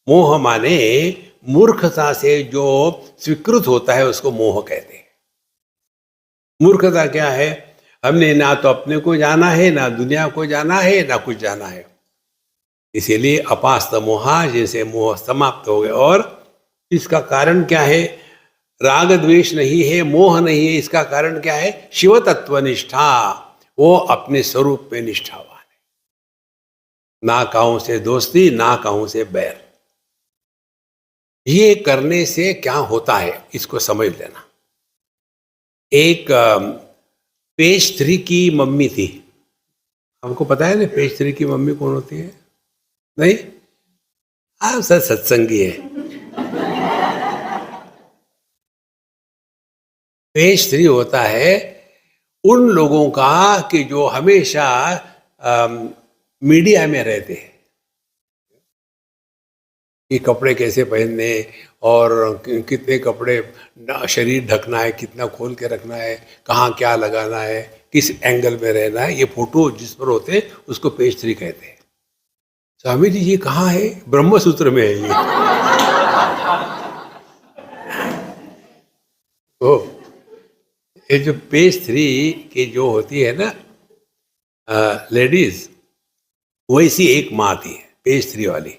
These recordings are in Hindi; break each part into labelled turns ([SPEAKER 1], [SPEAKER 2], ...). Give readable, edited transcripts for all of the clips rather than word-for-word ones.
[SPEAKER 1] मोह माने मूर्खता से जो स्वीकृत होता है उसको मोह कहते हैं। मूर्खता क्या है? हमने ना तो अपने को जाना है, ना दुनिया को जाना है, ना कुछ जाना है। इसीलिए अपास्त मोहा, जैसे मोह समाप्त हो गए। और इसका कारण क्या है? राग द्वेष नहीं है, मोह नहीं है। इसका कारण क्या है? शिव तत्व निष्ठा। वो अपने स्वरूप में निष्ठावान है। ना कहूं से दोस्ती, ना कहूं से बैर। ये करने से क्या होता है इसको समझ लेना। एक पेज 3 की मम्मी थी। हमको पता है ना पेज 3 की मम्मी कौन होती है? नहीं? आप सर सत्संगी है। पेज 3 होता है उन लोगों का कि जो हमेशा मीडिया में रहते हैं कि कपड़े कैसे पहनने और कितने कपड़े शरीर ढकना है, कितना खोल के रखना है, कहाँ क्या लगाना है, किस एंगल में रहना है। ये फोटो जिस पर होते हैं उसको पेज 3 कहते हैं। स्वामी जी ये कहाँ है? ब्रह्म सूत्र में है ये। ओ, ये जो पेज 3 की जो होती है ना लेडीज, वैसी एक माँ थी पेज 3 वाली।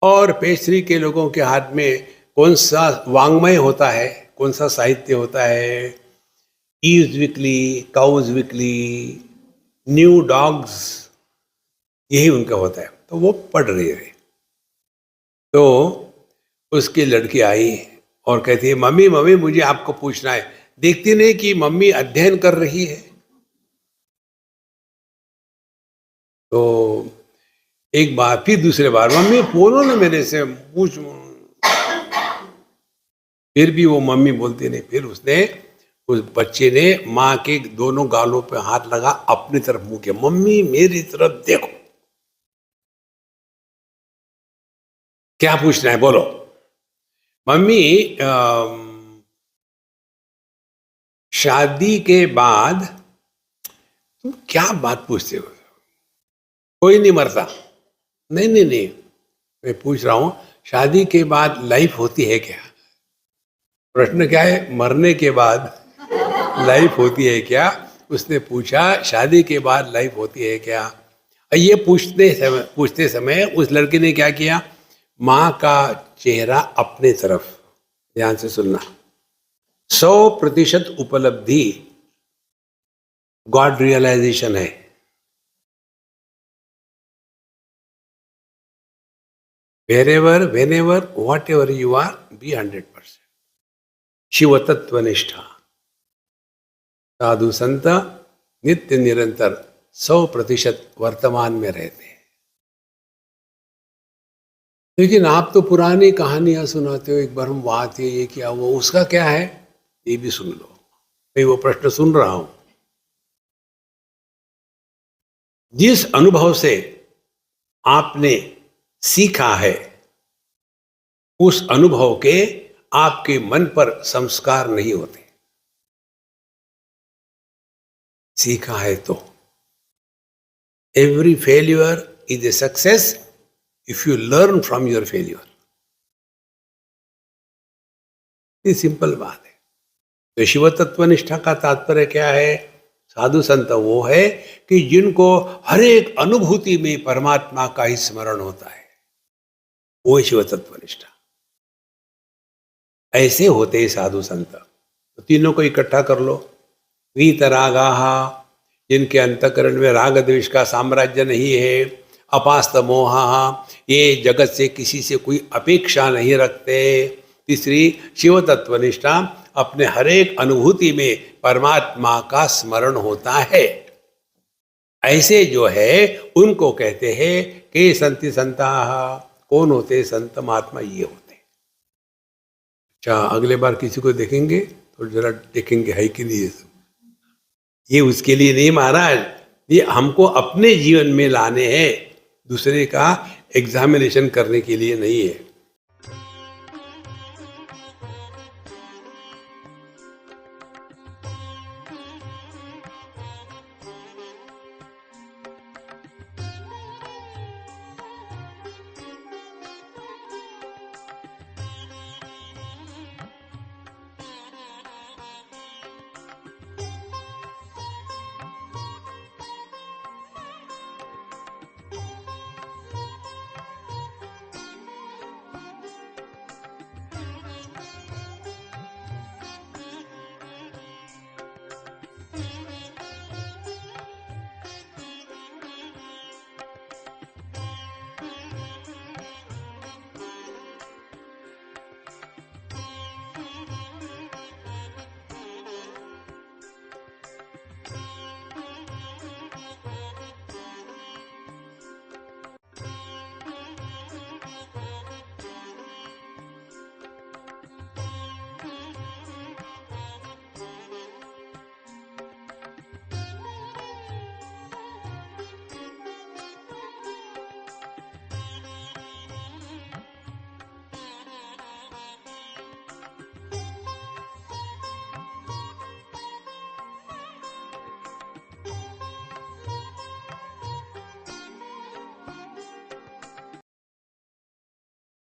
[SPEAKER 1] और पेज 3 के लोगों के हाथ में कौन सा वांग्मय होता है, कौन सा साहित्य होता है? Eve's weekly, cows weekly, new dogs, यही उनका होता है। तो वो पढ़ रही है। तो उसकी लड़की आई और कहती है मम्मी मम्मी मुझे आपको पूछना है। देखती नहीं कि मम्मी अध्ययन कर रही है। तो एक बार फिर दूसरे बार मम्मी बोलो ना मेरे से, पूछ। फिर भी वो मम्मी बोलती नहीं। फिर उसने, उस बच्चे ने माँ के दोनों गालों पे हाथ लगा, अपनी तरफ मुंह किया, मम्मी मेरी तरफ देखो। क्या पूछना है बोलो। मम्मी शादी के बाद तुम क्या बात पूछते हो? कोई नहीं मरता। नहीं नहीं नहीं, मैं पूछ रहा हूं शादी के बाद लाइफ होती है क्या? प्रश्न क्या है? मरने के बाद लाइफ होती है क्या? उसने पूछा शादी के बाद लाइफ होती है क्या? ये पूछते समय उस लड़के ने क्या किया? माँ का चेहरा अपने तरफ, ध्यान से सुनना, 100% उपलब्धि गॉड रियलाइजेशन है। Wherever whenever whatever you are, be 100%। Shiv तत्व निष्ठा, साधु संत नित्य निरंतर 100% वर्तमान में रहते हैं। लेकिन आप तो पुरानी कहानियां सुनाते हो, एक बार हम वहां थे, ये क्या हुआ, उसका क्या है? ये भी सुन लो। मैं वो प्रश्न सुन रहा हूं। जिस अनुभव से आपने सीखा है उस अनुभव के आपके मन पर संस्कार नहीं होते। सीखा है तो every failure is a success if you learn from your failure. ये सिंपल बात है। तो शिव तत्व निष्ठा का तात्पर्य क्या है? साधु संत वो है कि जिनको हर एक अनुभूति में परमात्मा का ही स्मरण होता है, वो शिव तत्व निष्ठा। ऐसे होते हैं साधु संत। तो तीनों को इकट्ठा कर लो। वीतरागाहा, जिनके अंतकरण में राग द्वेष का साम्राज्य नहीं है। अपास्त मोहा, ये जगत से किसी से कोई अपेक्षा नहीं रखते। तीसरी शिव तत्वनिष्ठा, अपने हरेक अनुभूति में परमात्मा का स्मरण होता है। ऐसे जो है उनको कहते हैं के संति संताः। कौन होते? संत महात्मा ये होते। अच्छा, अगले बार किसी को देखेंगे तो जरा देखेंगे है कि नहीं। ये उसके लिए नहीं महाराज, ये हमको अपने जीवन में लाने हैं, दूसरे का एग्जामिनेशन करने के लिए नहीं है।